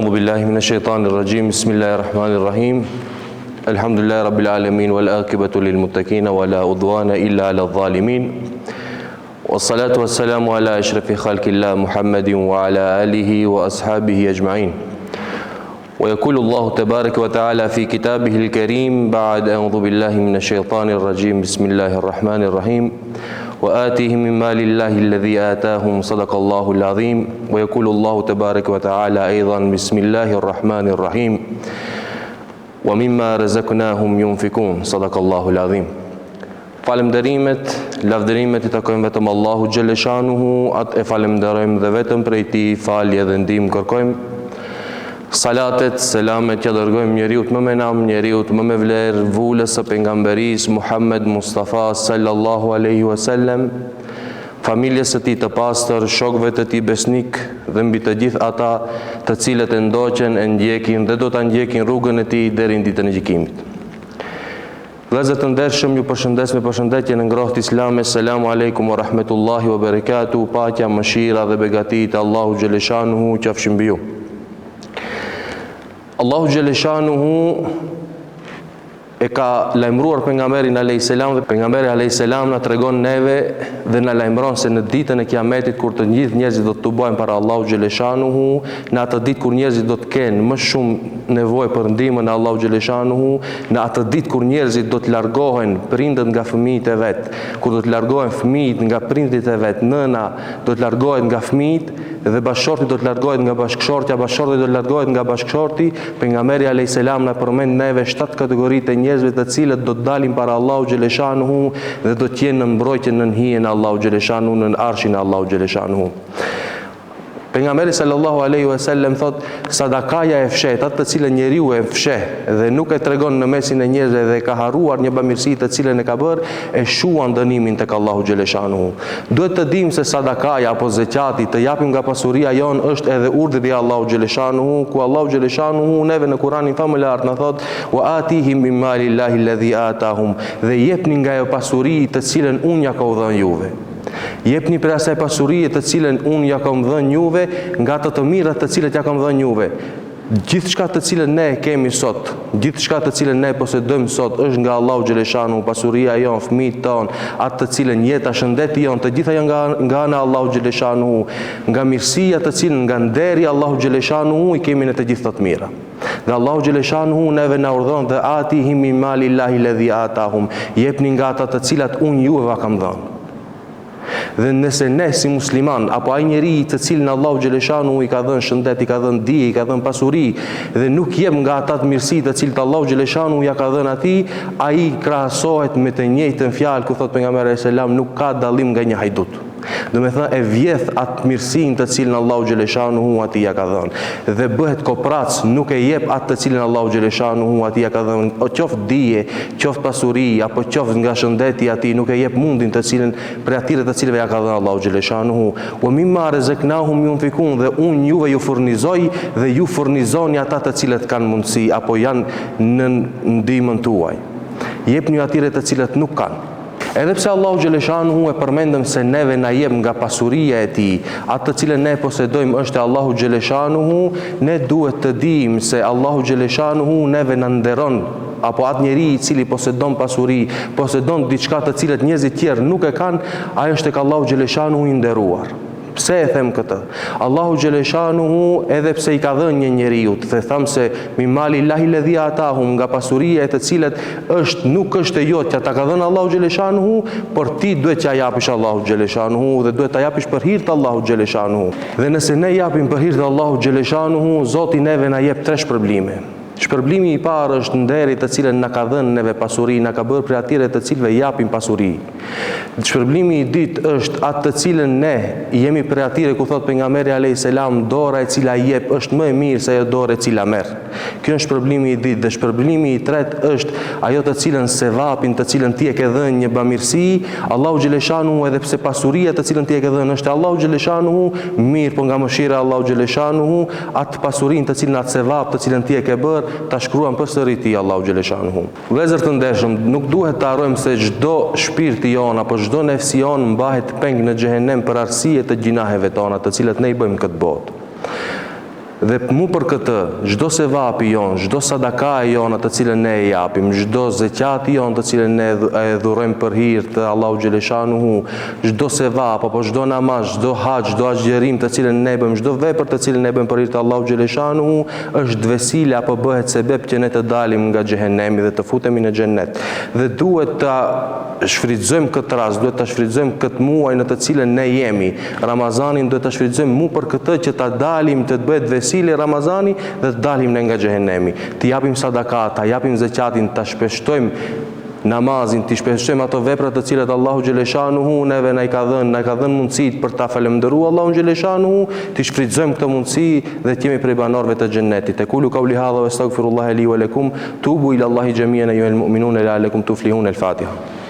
أعوذ بالله من الشيطان الرجيم بسم الله الرحمن الرحيم الحمد لله رب العالمين والعاقبة للمتقين ولا عدوان إلا على الظالمين والصلاة والسلام على أشرف خلق الله محمد وعلى آله وأصحابه أجمعين ويقول الله تبارك وتعالى في كتابه الكريم بعد أعوذ بالله من الشيطان الرجيم بسم الله الرحمن الرحيم وآتهم من مال الله الذي آتاهم صدق الله العظيم ويقول الله تبارك وتعالى أيضا بسم الله الرحمن الرحيم ومما رزقناهم ينفقون صدق الله العظيم. Falënderimet, lavdërimet i takojnë vetëm Allahu xhaleshanuhu, atë e falenderojmë dhe vetëm prej tij falje dhe ndihmë kërkojmë. Salatet, selamet që dërgojmë njeriut më me nam, njeriut më me vlerë, vulës së pejgamberisë Muhammed Mustafa sallallahu alaihi wasallam, familjes së tij të pastër, shokëve të tij besnik dhe mbi të gjithë ata të cilët e ndoqen, e ndjekin dhe do ta ndjekin rrugën e tij deri në ditën e gjykimit. Vëllezër të ndershëm, ju përshëndes me përshëndetjen e ngrohtë islame. Selamu alejkum wa rahmetullahi wa barakatuh. Paqja, mëshira dhe begatit e Allahu xhaleshanuhu qofshin mbi ju. Allahu xhaleshanuhu e ka lajmëruar pejgamberin alayhis salam dhe pejgamberi alayhis salam na tregon neve dhe na lajmëron se në ditën e Kiametit kur të gjithë njerëzit do të tubojnë para Allahu xhaleshanuhu, në atë ditë kur njerëzit do të kenë më shumë nevojë për ndihmën e Allahu xhaleshanuhu, në atë ditë kur njerëzit do të largohen prindët nga fëmijët e vet, kur do të largohen fëmijët nga prindit e vet, nëna do të largohet nga fëmijët dhe bashkëshorti do të largohet nga bashkëshortja, bashkëshorti do të largohet nga bashkëshorti. Pejgamberi alayhis salam na përmend neve 7 kategoritë e njerëzve të cilët do të dalin para Allahu xhaleshanuhu dhe do të jenë në mbrojtjen në hijen e Allahu xhaleshanuhu, në arshin e Allahu xhaleshanuhu. Pejgamberi sallallahu alaihi wasallam thot, sadakaja e fshet, atë të cilën njeriu e fsheh dhe nuk e tregon në mesin e njerëzve dhe ka harruar një bamirësi të cilën e ka bërë, e shuan dënimin tek Allahu xhaleshanuhu. Duhet të dimë se sadakaja apo zekati, të japim nga pasuria jon, është edhe urdhri i Allahu xhaleshanuhu, ku Allahu xhaleshanuhu neve në Kur'anin famëlar na thot, wa atihim min malillahi alladhi atahum, dhe jepni nga ajo pasuri të cilën unë ja ka dhënë juve. Jepni për asaj pasurie të cilën unë ja kam dhënë juve, nga të mirat të cilët ja kam dhënë juve. Gjithçka të cilën ne kemi sot, gjithçka të cilën ne posedojmë sot është nga Allahu xhaleshanuhu, pasuria jon, fëmijët ton, atë të cilën jeta, shëndeti jon, të gjitha janë nga ana Allahu xhaleshanuhu, nga mirësia të cilën nga nderi Allahu xhaleshanuhu i kemi në të gjitha të mira. Dhe Allahu xhaleshanuhu neve na urdhon dhe atihim min malillahi alladhi atahum, jepni nga ata të cilat unë juve kam dhënë. Dhe nëse ne si musliman apo ai njeriu të cilin Allahu xhaleshanuhu i ka dhënë shëndet, i ka dhënë dije, i ka dhënë pasuri dhe nuk jep nga ata të mirësitë të cilët Allahu xhaleshanuhu ja ka dhënë atij, ai krahasohet me të njëjtën fjalë ku thot pejgamberi sallallahu alajhi wasallam, nuk ka dallim nga një hajdut. Do me thënë e vjedh atë mirësinë të cilën Allahu xhaleshanuhu atij ja ka dhënë dhe bëhet koprac, nuk e jep atë të cilën Allahu xhaleshanuhu atij ja ka dhënë, qoftë dije, qoftë pasuri apo qoftë nga shëndeti atij, nuk e jep mundin të cilën për atyre të cilëve ja ka dhënë Allahu xhaleshanuhu. Wa mimma razaqnahum yunfikun, dhe unë juve ju furnizoj dhe ju furnizoni ata të cilët kanë mundësi apo janë në ndihmën tuaj. Jepni atyre të cilët nuk kanë. Edhe pse Allahu xhaleshanuhu e përmendëm se neve na jep nga pasuria e tij, atë të cilën ne posedojmë është Allahu xhaleshanuhu, ne duhet të dimë se Allahu xhaleshanuhu neve na nderon, apo atë njeri i cili posedon pasuri, posedon diçka të cilët njerëzit tjerë nuk e kanë, ai është tek Allahu xhaleshanuhu i nderuar. Pse e them këtë? Allahu xhaleshanuhu edhe pse i ka dhënë një njeriu, dhe tham se mi mali lahi ledhi atahum, nga pasuria e të cilët nuk është e jotja, ta ka dhënë Allahu xhaleshanuhu, por ti duhet t'ja japish Allahu xhaleshanuhu dhe duhet ta japish për hir të Allahu xhaleshanuhu. Dhe nëse ne japim për hir të Allahu xhaleshanuhu, Zoti neve na jep 3 shpërblime. Shpërblimi i parë është nderi të cilën na ka dhënë neve pasuri, na ka bërë për atyre të cilëve japim pasuri. Shpërblimi i dytë është atë të cilën ne jemi për atyre ku thot pejgamberi alayhis salam, dora e cila jep është më e mirë se ajo dorë e cila merr. Ky është shpërblimi i dytë. Dhe shpërblimi i tretë është ajo të cilën sevapin të cilën ti e ke dhënë një bamirësi, Allahu xhaleshanuhu, edhe pse pasuria të cilën ti e ke dhënë është Allahu xhaleshanuhu, mirë, po nga mëshira e Allahu xhaleshanuhu, atë pasurinë të cilën atë sevap të cilën ti e ke bërë ta shkruan përsëri ti Allahu xhaleshanuhu. Vëllezër të ndershëm, nuk duhet të harrojmë se çdo shpirti jon apo çdo nefsi jon mbahet peng në xhehenem për arsye të gjinaheve tona të cilat ne i bëjmë këtë botë. Dhe mu për këtë, çdo sevapi jon, çdo sadaka e jon të cilën ne e japim, çdo zeqati jon të cilën ne e dhurojmë për hir të Allahu xhaleshanuhu, çdo sevap apo çdo namaz, çdo hax, çdo agjerim të cilën ne bëjmë, çdo vepër të cilën ne bëjmë për hir të Allahu xhaleshanuhu, është vesile apo bëhet sebeb që ne të dalim nga xhehenemi dhe të futemi në xhennet. Dhe duhet ta shfrytëzojmë këtë rast, duhet ta shfrytëzojmë këtë muaj në të cilën ne jemi. Ramazanin duhet ta shfrytëzojmë mu për këtë që ta dalim të bëhet vesile Ramazani dhe të dalim ne nga xhehenemi. Të japim sadakat, ta japim zeqatin, ta shpeshtojmë namazin, të shpeshtojmë ato veprat të cilat Allahu xhaleshanuhu neve na ka dhënë mundësit për ta falendëruar Allahu xhaleshanuhu, të shfrytëzojmë këtë mundësi dhe të jemi prej banorëve të xhennetit. Aqulu qawli hadha wastaghfirullaha li wa lakum, tubu ila Allahi jami'an ayyuhal mu'minun la'allakum tuflihun. Al-Fatiha.